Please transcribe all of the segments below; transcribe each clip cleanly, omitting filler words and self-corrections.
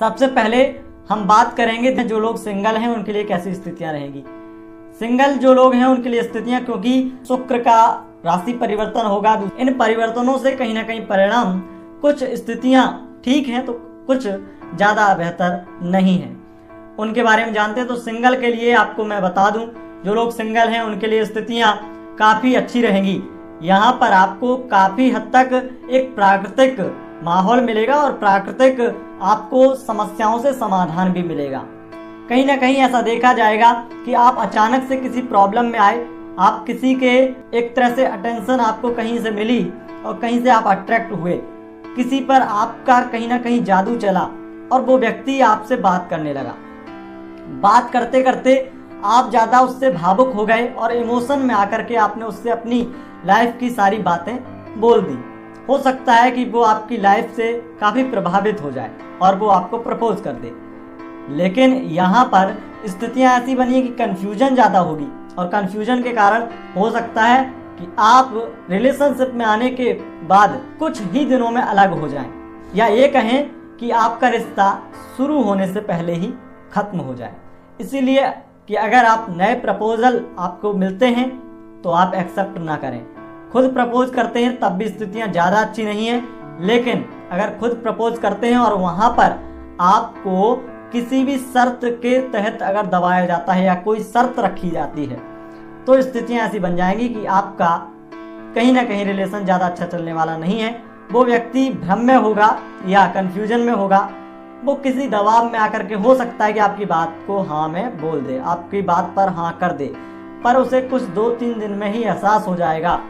सबसे पहले हम बात करेंगे जो लोग सिंगल हैं उनके लिए कैसी स्थितियां रहेगी। सिंगल जो लोग हैं उनके लिए स्थितियां, क्योंकि शुक्र का राशि परिवर्तन होगा, इन परिवर्तनों से कहीं ना कहीं परिणाम, कुछ स्थितियां ठीक हैं तो कुछ ज्यादा बेहतर नहीं है, उनके बारे में जानते हैं। तो सिंगल के लिए आपको मैं बता दूं, जो लोग सिंगल हैं उनके लिए स्थितियां काफी अच्छी रहेंगी। यहाँ पर आपको काफी हद तक एक प्राकृतिक माहौल मिलेगा और प्राकृतिक आपको समस्याओं से समाधान भी मिलेगा। कहीं ना कहीं ऐसा देखा जाएगा कि आप अचानक से किसी प्रॉब्लम में आए, आप किसी के एक तरह से अटेंशन आपको कहीं से मिली और कहीं से आप अट्रैक्ट हुए, किसी पर आपका कहीं ना कहीं जादू चला और वो व्यक्ति आपसे बात करने लगा। बात करते करते आप ज्यादा उससे भावुक हो गए और इमोशन में आकर के आपने उससे अपनी लाइफ की सारी बातें बोल दी। हो सकता है कि वो आपकी लाइफ से काफी प्रभावित हो जाए और वो आपको प्रपोज कर दे, लेकिन यहाँ पर स्थितियां ऐसी बनी है कि कंफ्यूजन ज्यादा होगी और कंफ्यूजन के कारण हो सकता है कि आप रिलेशनशिप में आने के बाद कुछ ही दिनों में अलग हो जाएं, या ये कहें कि आपका रिश्ता शुरू होने से पहले ही खत्म हो जाए। इसीलिए कि अगर आप नए प्रपोजल आपको मिलते हैं तो आप एक्सेप्ट ना करें। खुद प्रपोज करते हैं तब भी स्थितियां ज्यादा अच्छी नहीं है, लेकिन अगर खुद प्रपोज करते हैं और वहां पर आपको किसी भी शर्त के तहत अगर दबाया जाता है या कोई शर्त रखी जाती है तो स्थितियां ऐसी बन जाएंगी कि आपका कहीं ना कहीं रिलेशन ज्यादा अच्छा चलने वाला नहीं है। वो व्यक्ति भ्रम में होगा या कंफ्यूजन में होगा, वो किसी दबाव में आकर के हो सकता है कि आपकी बात को हाँ में बोल दे, आपकी बात पर हाँ कर दे, पर उसे कुछ 2-3 दिन में ही एहसास हो जाएगा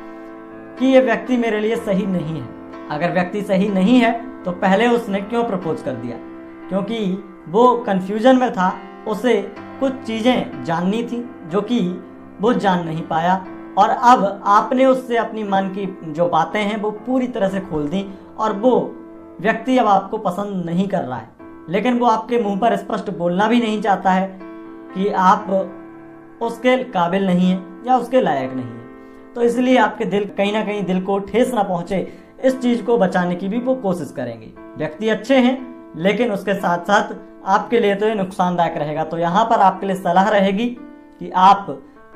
कि ये व्यक्ति मेरे लिए सही नहीं है। अगर व्यक्ति सही नहीं है तो पहले उसने क्यों प्रपोज कर दिया? क्योंकि वो कंफ्यूजन में था, उसे कुछ चीजें जाननी थी जो कि वो जान नहीं पाया, और अब आपने उससे अपनी मन की जो बातें हैं वो पूरी तरह से खोल दी और वो व्यक्ति अब आपको पसंद नहीं कर रहा है, लेकिन वो आपके मुंह पर स्पष्ट बोलना भी नहीं चाहता है कि आप उसके काबिल नहीं है या उसके लायक नहीं है। तो इसलिए आपके दिल कहीं ना कहीं दिल को ठेस ना पहुंचे, इस चीज को बचाने की भी वो कोशिश करेंगे। व्यक्ति अच्छे हैं लेकिन उसके साथ साथ आपके लिए तो ये नुकसानदायक रहेगा। तो यहाँ पर आपके लिए सलाह रहेगी कि आप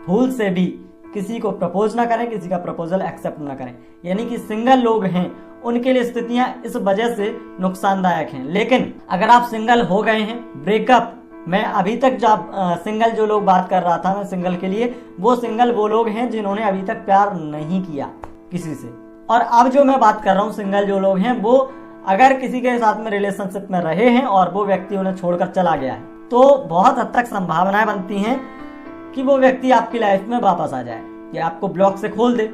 भूल से भी किसी को प्रपोज ना करें, किसी का प्रपोजल एक्सेप्ट ना करें। यानी कि सिंगल लोग हैं उनके लिए स्थितियां इस वजह से नुकसानदायक हैं। लेकिन अगर आप सिंगल हो गए हैं, ब्रेकअप, मैं अभी तक जब सिंगल जो लोग बात कर रहा था मैं सिंगल के लिए, वो सिंगल वो लोग हैं जिन्होंने अभी तक प्यार नहीं किया किसी से। और अब जो मैं बात कर रहा हूँ सिंगल जो लोग हैं, वो अगर किसी के साथ में रिलेशनशिप में रहे हैं और वो व्यक्ति उन्हें छोड़कर चला गया है तो बहुत हद तक संभावनाएं बनती हैं कि वो व्यक्ति आपकी लाइफ में वापस आ जाए या आपको ब्लॉक से खोल दे,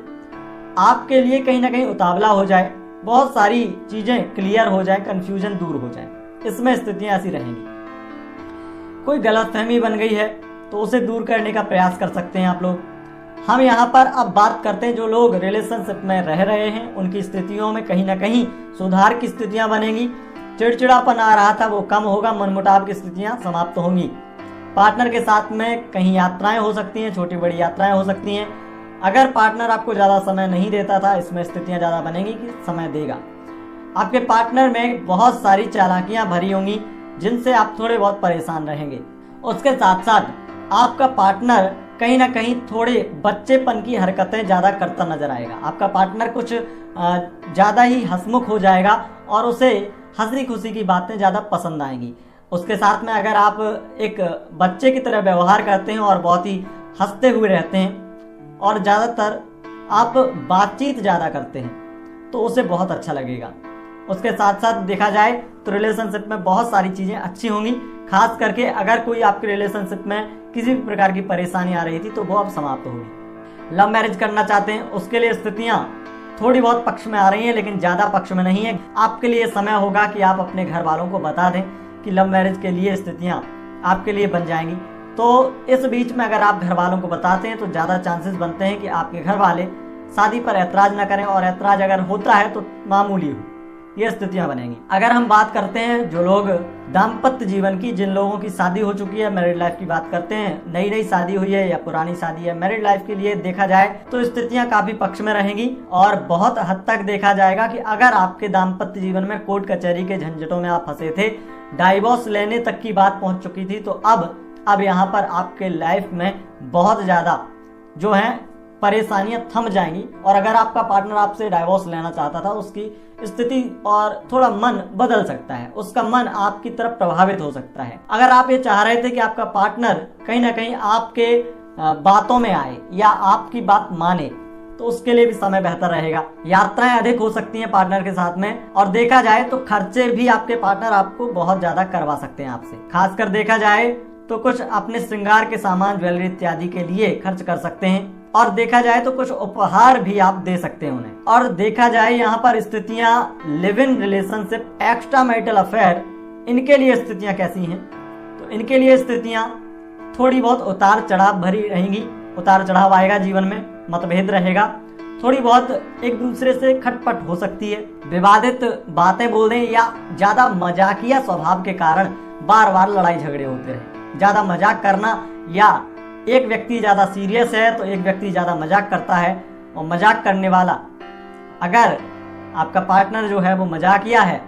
आपके लिए कहीं ना कहीं उतावला हो जाए, बहुत सारी चीजें क्लियर हो जाए, कंफ्यूजन दूर हो जाए। इसमें स्थितियां ऐसी रहेंगी। कोई गलतफहमी बन गई है तो उसे दूर करने का प्रयास कर सकते हैं आप लोग। हम यहाँ पर अब बात करते हैं जो लोग रिलेशनशिप में रह रहे हैं, उनकी स्थितियों में कहीं ना कहीं सुधार की स्थितियां बनेगी। चिड़चिड़ापन आ रहा था वो कम होगा, मनमुटाव की स्थितियां समाप्त होंगी। पार्टनर के साथ में कहीं यात्राएं हो सकती हैं, छोटी बड़ी यात्राएं हो सकती हैं। अगर पार्टनर आपको ज्यादा समय नहीं देता था, इसमें स्थितियां ज्यादा बनेगी कि समय देगा। आपके पार्टनर में बहुत सारी चालाकियां भरी होंगी जिनसे आप थोड़े बहुत परेशान रहेंगे। उसके साथ साथ आपका पार्टनर कहीं ना कहीं थोड़े बच्चेपन की हरकतें ज्यादा करता नजर आएगा। आपका पार्टनर कुछ ज्यादा ही हंसमुख हो जाएगा और उसे हंसी खुशी की बातें ज्यादा पसंद आएंगी। उसके साथ में अगर आप एक बच्चे की तरह व्यवहार करते हैं और बहुत ही हंसते हुए रहते हैं और ज्यादातर आप बातचीत ज्यादा करते हैं तो उसे बहुत अच्छा लगेगा। उसके साथ साथ देखा जाए तो रिलेशनशिप में बहुत सारी चीजें अच्छी होंगी। खास करके अगर कोई आपके रिलेशनशिप में किसी भी प्रकार की परेशानी आ रही थी तो वो अब समाप्त होगी। लव मैरिज करना चाहते हैं उसके लिए स्थितियां थोड़ी बहुत पक्ष में आ रही हैं लेकिन ज्यादा पक्ष में नहीं है। आपके लिए समय होगा कि आप अपने घर वालों को बता दें कि लव मैरिज के लिए स्थितियां आपके लिए बन जाएंगी। तो इस बीच में अगर आप घर वालों को बताते हैं तो ज्यादा चांसेस बनते हैं कि आपके घर वाले शादी पर ऐतराज न करें, और ऐतराज अगर होता है तो मामूली हो, ये स्थितियां बनेंगी। अगर हम बात करते हैं जो लोग दाम्पत्य जीवन की, जिन लोगों की शादी हो चुकी है, मैरिड लाइफ की बात करते हैं, नई नई शादी हुई है या पुरानी शादी है, मैरिड लाइफ के लिए देखा जाए तो स्थितियां काफी पक्ष में रहेंगी। और बहुत हद तक देखा जाएगा कि अगर आपके दाम्पत्य जीवन में कोर्ट कचहरी के झंझटों में आप फंसे थे डाइवोर्स लेने तक की बात पहुंच चुकी थी, तो अब यहाँ पर आपके लाइफ में बहुत ज़्यादा जो है परेशानियां थम जाएंगी। और अगर आपका पार्टनर आपसे डाइवोर्स लेना चाहता था, उसकी स्थिति और थोड़ा मन बदल सकता है, उसका मन आपकी तरफ प्रभावित हो सकता है। अगर आप ये चाह रहे थे कि आपका पार्टनर कहीं ना कहीं आपके बातों में आए या आपकी बात माने, तो उसके लिए भी समय बेहतर रहेगा। यात्राएं अधिक हो सकती हैं पार्टनर के साथ में, और देखा जाए तो खर्चे भी आपके पार्टनर आपको बहुत ज्यादा करवा सकते हैं आपसे। खासकर देखा जाए तो कुछ अपने श्रृंगार के सामान, ज्वेलरी इत्यादि के लिए खर्च कर सकते हैं, और देखा जाए तो कुछ उपहार भी आप दे सकते हैं उन्हें। और देखा जाए यहाँ पर स्थितियां live in relationship, extra marital affair, इनके लिए स्थितियां कैसी हैं? तो इनके लिए स्थितियां थोड़ी बहुत उतार चढ़ाव भरी रहेंगी। उतार चढ़ाव आएगा जीवन में, मतभेद रहेगा, थोड़ी बहुत एक दूसरे से खटपट हो सकती है, विवादित बातें बोल दें, या ज्यादा मजाकिया स्वभाव के कारण बार बार लड़ाई झगड़े होते रहे। ज्यादा मजाक करना, या एक व्यक्ति ज्यादा सीरियस है तो एक व्यक्ति ज्यादा मजाक करता है, और मजाक करने वाला, अगर आपका पार्टनर जो है वो मजाकिया है